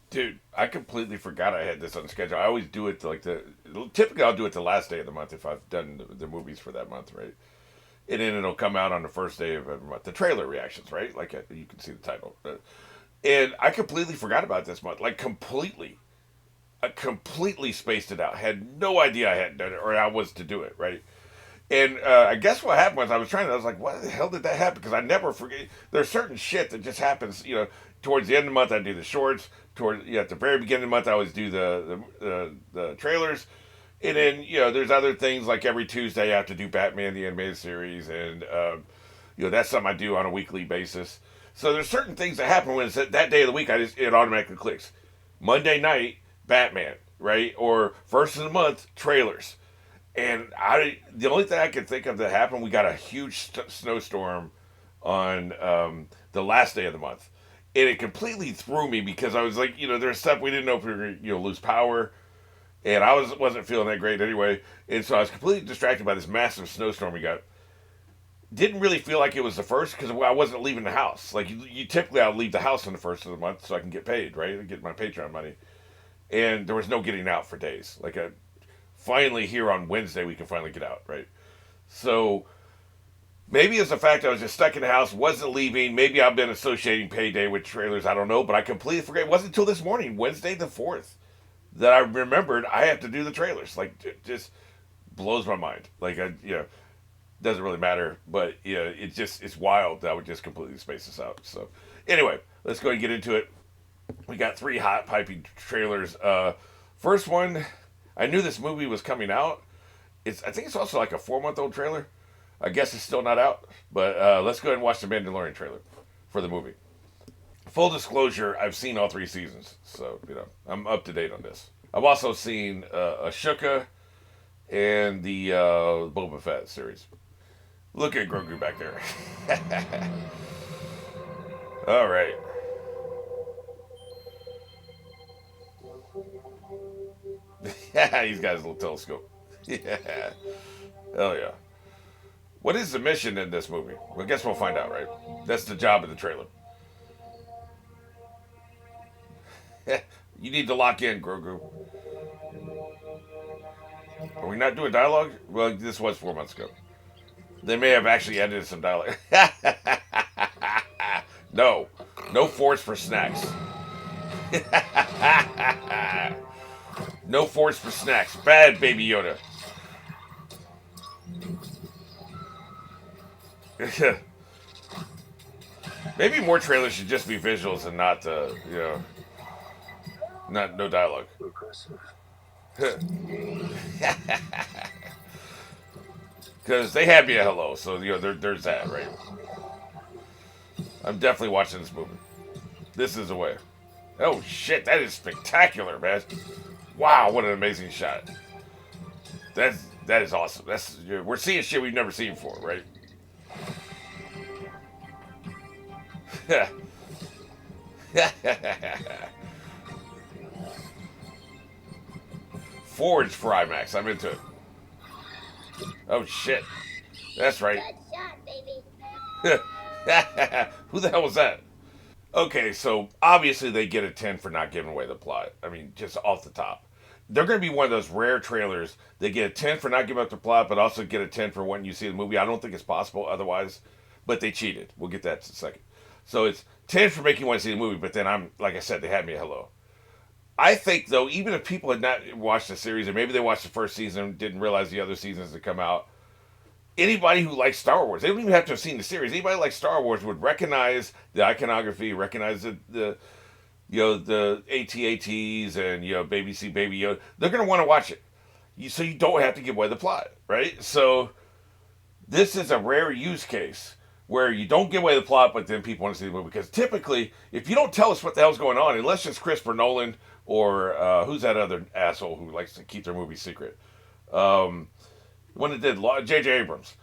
Dude, I completely forgot I had this on schedule. I always do it to typically I'll do it the last day of the month if I've done the movies for that month, right? And then it'll come out on the first day of every month. The trailer reactions, right? Like you can see the title. And I completely forgot about this month, like completely. I completely spaced it out. Had no idea I hadn't done it or I was to do it, right? And I guess what happened was I was like, what the hell did that happen? Because I never forget. There's certain shit that just happens, towards the end of the month I do the shorts. At the very beginning of the month I always do the trailers. And then, there's other things like every Tuesday I have to do Batman, the animated series. And, that's something I do on a weekly basis. So there's certain things that happen when it's that day of the week, it automatically clicks. Monday night, Batman, right? Or first of the month, trailers. And the only thing I could think of that happened, we got a huge snowstorm on the last day of the month, and it completely threw me because I was like, there's stuff we didn't know if we were going to lose power, and wasn't feeling that great anyway, and so I was completely distracted by this massive snowstorm we got. Didn't really feel like it was the first because I wasn't leaving the house. Like you typically, I'll leave the house on the first of the month so I can get paid, right, and get my Patreon money, and there was no getting out for days. Finally here on Wednesday we can finally get out, right? So maybe it's the fact I was just stuck in the house, wasn't leaving. Maybe I've been associating payday with trailers. I don't know, but I completely forgot. It wasn't until this morning, Wednesday the 4th, that I remembered I have to do the trailers. Like, it just blows my mind. Doesn't really matter, but it's wild that I would just completely space this out. So anyway, let's go and get into it. We got three hot piping trailers. First one, I knew this movie was coming out. I think it's also like a 4-month old trailer. I guess it's still not out, but let's go ahead and watch the Mandalorian trailer for the movie. Full disclosure, I've seen all 3 seasons, so I'm up to date on this. I've also seen Ashoka and the Boba Fett series. Look at Grogu back there. All right. Yeah, he's got his little telescope. Yeah. Oh yeah. What is the mission in this movie? Well, I guess we'll find out, right? That's the job of the trailer. You need to lock in, Grogu. Are we not doing dialogue? Well, this was 4 months ago. They may have actually edited some dialogue. No. No force for snacks. No force for snacks. Bad, Baby Yoda. Maybe more trailers should just be visuals and not, not no dialogue. Because they had me a hello, so there's that, right? I'm definitely watching this movie. This is the way. Oh shit, that is spectacular, man! Wow, what an amazing shot. That is awesome. We're seeing shit we've never seen before, right? Forge for IMAX. I'm into it. Oh shit, that's right. Who the hell was that? Okay, so obviously they get a 10 for not giving away the plot. I mean, just off the top. They're going to be one of those rare trailers. They get a 10 for not giving up the plot, but also get a 10 for when you see the movie. I don't think it's possible otherwise, but they cheated. We'll get that in a second. So it's 10 for making you want to see the movie, but then like I said, they had me a hello. I think, though, even if people had not watched the series, or maybe they watched the first season and didn't realize the other seasons had come out, anybody who likes Star Wars, they don't even have to have seen the series. Anybody who likes Star Wars would recognize the iconography, recognize the ATATs and Baby C Baby Yoda. They're gonna want to watch it, so you don't have to give away the plot, right? So this is a rare use case where you don't give away the plot, but then people want to see the movie. Because typically, if you don't tell us what the hell's going on, unless it's Christopher Nolan or who's that other asshole who likes to keep their movies secret, when it did J.J. Abrams.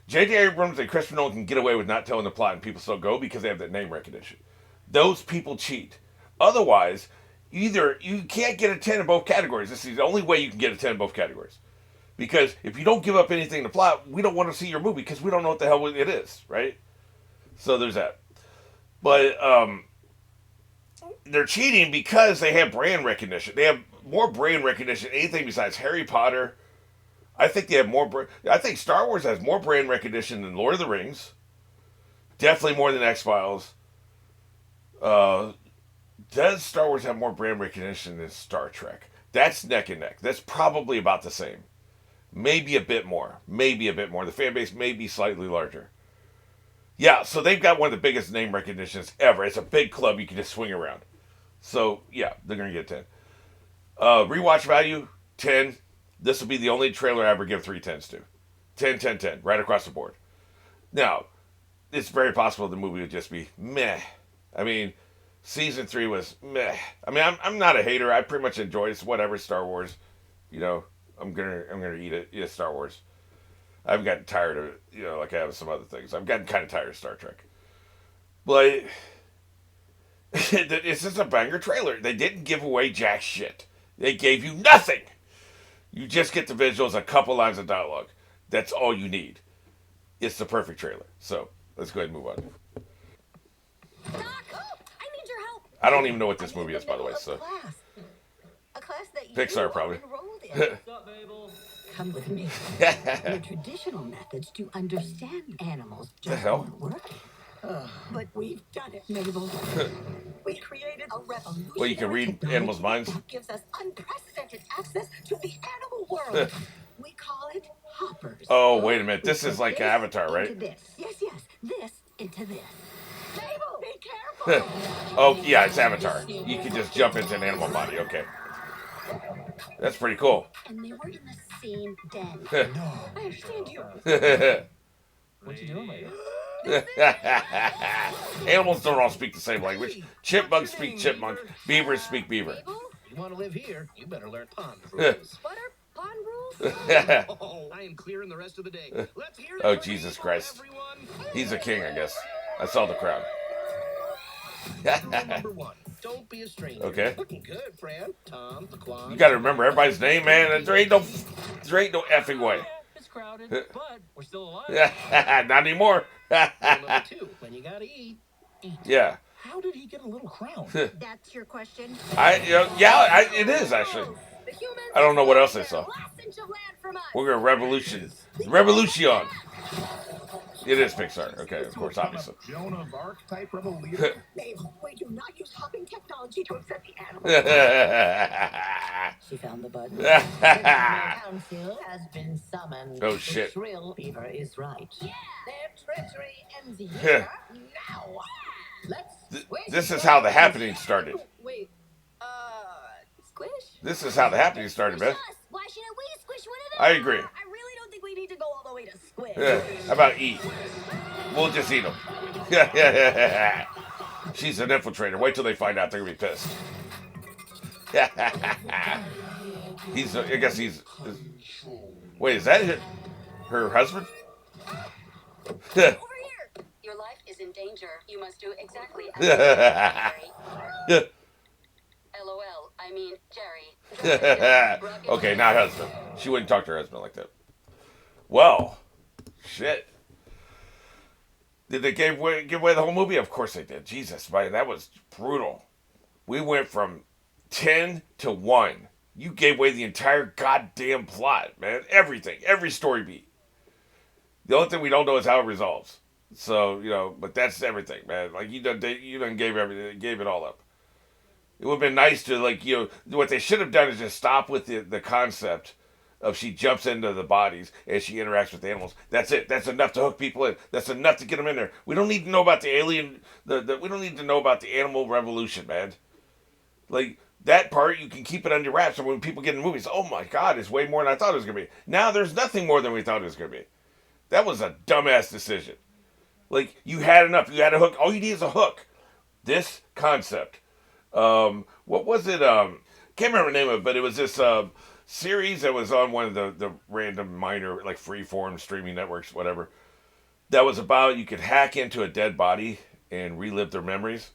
J.J. Abrams and Christopher Nolan can get away with not telling the plot and people still go because they have that name recognition. Those people cheat. Otherwise, either you can't get a 10 in both categories. This is the only way you can get a 10 in both categories. Because if you don't give up anything in the plot, we don't want to see your movie because we don't know what the hell it is, right? So there's that. But they're cheating because they have brand recognition. They have more brand recognition than anything besides Harry Potter. I think they have more. I think Star Wars has more brand recognition than Lord of the Rings. Definitely more than X Files. Uh, does Star Wars have more brand recognition than Star Trek? That's neck and neck. That's probably about the same. Maybe a bit more. Maybe a bit more. The fan base may be slightly larger. Yeah, so they've got one of the biggest name recognitions ever. It's a big club you can just swing around. So, yeah, they're going to get 10. Rewatch value, 10. This will be the only trailer I ever give 3 tens to. 10, 10, 10, right across the board. Now, it's very possible the movie would just be meh. I mean, season 3 was meh. I mean, I'm not a hater. I pretty much enjoy it. It's whatever, Star Wars. You know, I'm gonna eat it. Yeah, Star Wars. I've gotten tired of it, you know, like I have some other things. I've gotten kind of tired of Star Trek. But it's just a banger trailer. They didn't give away jack shit. They gave you nothing. You just get the visuals, a couple lines of dialogue. That's all you need. It's the perfect trailer. So let's go ahead and move on. Doc, I need your help. I don't even know what this movie is, by the way. So a class that you Pixar probably. enrolled in. What's up, Mabel? Come with me. The traditional methods to understand animals just won't work. But we've done it, Mabel. We created a revolution. Well, you can read animals' minds. That gives us unprecedented access to the animal world. We call it hoppers. Oh, wait a minute. This is like Avatar, right? This. Yes, this into this. Mabel, be careful. Oh, yeah, it's Avatar. You can just jump into an animal body. Okay. That's pretty cool. And they were in the same den. I understand you. What you doing later? Animals don't all speak the same language. Chipmunks speak chipmunk. Beavers speak beaver. You want to live here, you better learn pond rules. What are pond rules? Oh, I am clearing the rest of the day. Let's hear Oh, Jesus Christ. everyone. He's a king, I guess. I saw the crowd. Rule number 1. Don't be a stranger. Okay. Looking good, Fran. Tom, the Quan. You gotta remember everybody's name, man. There ain't no effing way. It's crowded, but we're still alive. Not anymore. Rule number 2. When you gotta eat, eat. Yeah. How did he get a little crown? That's your question. It is actually. The humans I don't know what else I saw. last inch of land from us. We're gonna revolution. It is Pixar. Okay, of course, obviously. Joan of Arc type rebel leader. Mabel, we do not use hopping technology to upset the animals. She found the button. The council has been summoned. Oh, shit. The shrill beaver is right. Yeah, their treachery ends here. Now, let's squish. This is how the happening started. Wait, squish? This is how the happening started, man. Why shouldn't we squish one of them? I agree. I really don't think we need to go all the way to squish. How about eat? We'll just eat them. She's an infiltrator. Wait till they find out. They're gonna be pissed. I guess he's. Wait, is that her husband? Over here. Your life is in danger. You must do exactly as Jerry. LOL. I mean, Jerry. Okay, not husband. She wouldn't talk to her husband like that. Well, shit. Did they give away the whole movie? Of course they did. Jesus, man, that was brutal. We went from 10 to 1. You gave away the entire goddamn plot, man. Everything. Every story beat. The only thing we don't know is how it resolves. So, but that's everything, man. Like, you done gave everything, gave it all up. It would have been nice to, what they should have done is just stop with the concept of she jumps into the bodies and she interacts with the animals. That's it. That's enough to hook people in. That's enough to get them in there. We don't need to know about the alien, we don't need to know about the animal revolution, man. Like, that part, you can keep it under wraps. And when people get in movies, oh my God, it's way more than I thought it was going to be. Now there's nothing more than we thought it was going to be. That was a dumbass decision. Like, you had enough. You had a hook. All you need is a hook. This concept. What was it? Can't remember the name of it, but it was this series that was on one of the random minor, like, freeform streaming networks, whatever. That was about you could hack into a dead body and relive their memories.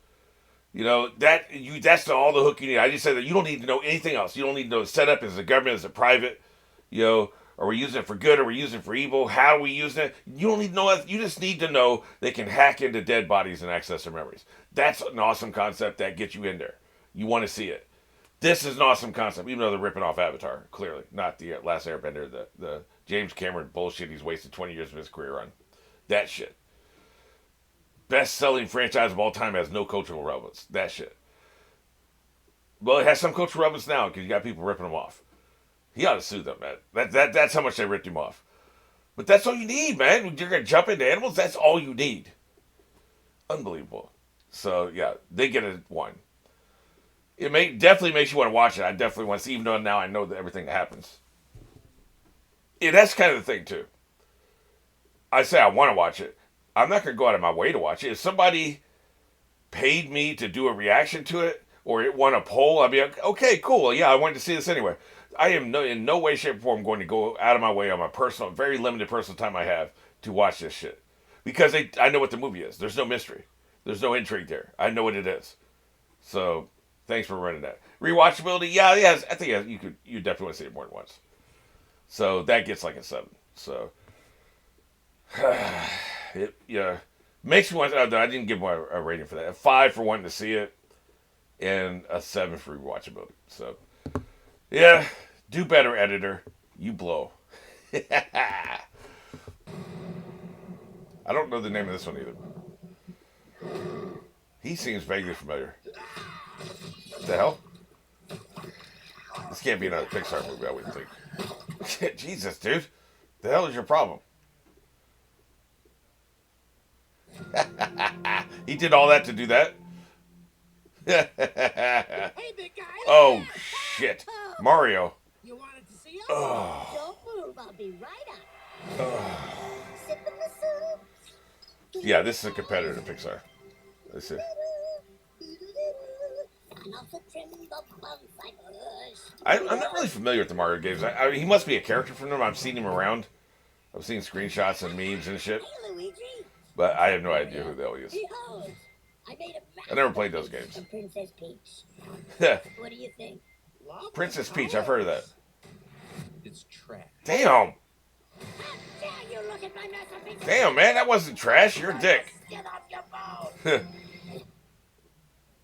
That's all the hook you need. I just said that you don't need to know anything else. You don't need to know the setup. Is it government? Is it private? Are we using it for good? Are we using it for evil? How are we using it? You don't need to know that. You just need to know they can hack into dead bodies and access their memories. That's an awesome concept that gets you in there. You want to see it. This is an awesome concept, even though they're ripping off Avatar, clearly. Not the Last Airbender, the James Cameron bullshit he's wasted 20 years of his career on. That shit. Best-selling franchise of all time has no cultural relevance. That shit. Well, it has some cultural relevance now because you got people ripping them off. He ought to sue them, man. That's how much they ripped him off. But that's all you need, man. When you're going to jump into animals, that's all you need. Unbelievable. So, yeah, they get a 1. It definitely makes you want to watch it. I definitely want to see, even though now I know that everything that happens. Yeah, that's kind of the thing, too. I say I want to watch it. I'm not going to go out of my way to watch it. If somebody paid me to do a reaction to it, or it won a poll, I'd be like, okay, cool. Yeah, I wanted to see this anyway. I am in no way, shape, or form going to go out of my way on my personal, very limited personal time I have to watch this shit. Because I know what the movie is. There's no mystery. There's no intrigue there. I know what it is. So, thanks for running that. Rewatchability, yeah, I think you definitely want to see it more than once. So, that gets like a 7. So, it makes me want to, I didn't give a rating for that. A 5 for wanting to see it, and a 7 for rewatchability. So, yeah, do better, editor. You blow. I don't know the name of this one either. He seems vaguely familiar. What the hell? This can't be another Pixar movie, I wouldn't think. Jesus, dude. The hell is your problem? He did all that to do that? Hey, big guy. Oh, shit. Mario. You wanted to see us? Don't move, I'll be right up. Sipping the soup. Yeah, this is a competitor to Pixar. Let's see. I'm not really familiar with the Mario games. He must be a character from them. I've seen him around. I've seen screenshots and memes and shit. But I have no idea who the hell he is. I never played those games. Princess Peach. What do you think? Princess Peach, I've heard of that. It's trash. Damn! Dare you look at my masterpiece? Damn, man, that wasn't trash. You're a dick. Get off your phone.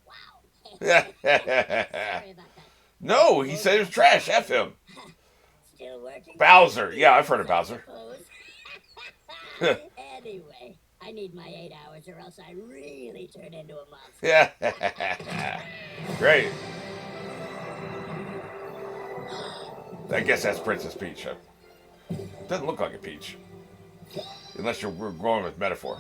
Wow. Sorry about that. No, he said it was trash. F him. Still working? Bowser. Yeah, I've heard of Bowser. Anyway, I need my 8 hours or else I really turn into a monster. Yeah. Great. I guess that's Princess Peach. Doesn't look like a peach. Unless we're going with metaphor.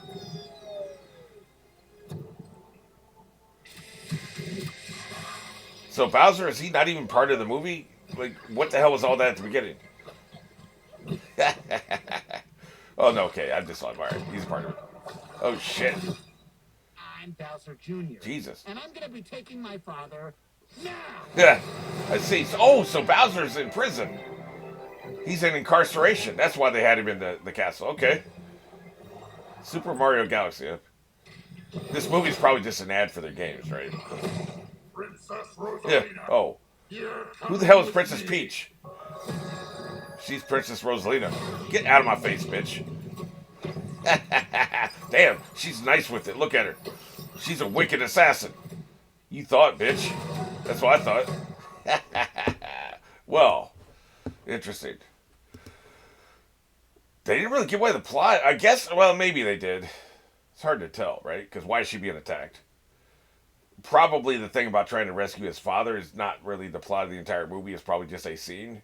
So Bowser, is he not even part of the movie? Like, what the hell was all that at the beginning? Oh, no, okay. I'm just like, all right, he's a part of it. Oh, shit. I'm Bowser Jr. Jesus. And I'm going to be taking my father now. Yeah, I see. So Bowser's in prison. He's in incarceration. That's why they had him in the castle. Okay. Super Mario Galaxy. Yeah. This movie's probably just an ad for their games, right? Princess Rosalina. Yeah. Oh. Who the hell is Princess Peach? She's Princess Rosalina. Get out of my face, bitch. Damn, she's nice with it. Look at her. She's a wicked assassin. You thought, bitch. That's what I thought. Well, interesting. They didn't really give away the plot. I guess, well, maybe they did. It's hard to tell, right? Because why is she being attacked? Probably the thing about trying to rescue his father is not really the plot of the entire movie. It's probably just a scene.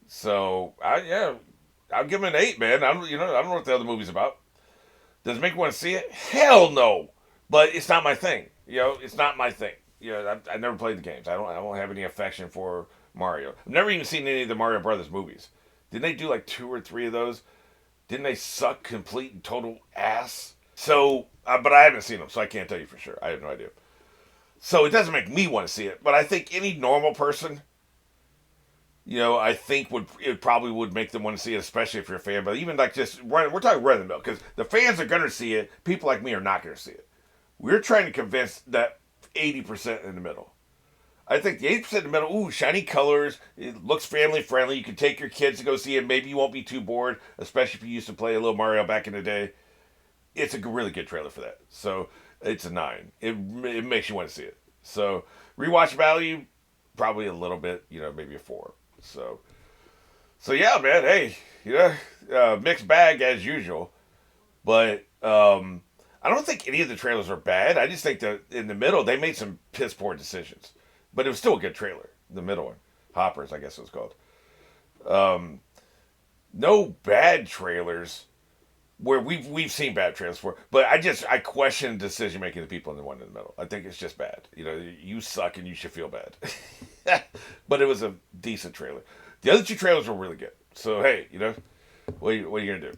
So, I'll give him an 8, man. I don't know what the other movie's about. Does it make me want to see it? Hell no. But it's not my thing. It's not my thing. I never played the games. I don't have any affection for Mario. I've never even seen any of the Mario Brothers movies. Didn't they do like 2 or 3 of those? Didn't they suck complete and total ass? So, but I haven't seen them, so I can't tell you for sure. I have no idea. So it doesn't make me want to see it. But I think any normal person, I think it probably would make them want to see it, especially if you're a fan. But even like we're talking run of the mill, because the fans are going to see it. People like me are not going to see it. We're trying to convince that 80% in the middle. I think the 8% in the middle, ooh, shiny colors. It looks family friendly. You can take your kids to go see it. Maybe you won't be too bored, especially if you used to play a little Mario back in the day. It's a really good trailer for that. So it's a 9. It makes you want to see it. So rewatch value, probably a little bit, maybe a 4. So yeah, man. Hey, mixed bag as usual. But I don't think any of the trailers are bad. I just think that in the middle they made some piss poor decisions. But it was still a good trailer. The middle one, Hoppers, I guess it was called. No bad trailers where we've seen bad trailers before. But I question decision making of the people in the one in the middle. I think it's just bad. You suck and you should feel bad. But it was a decent trailer. The other 2 trailers were really good. So hey, what are you gonna do?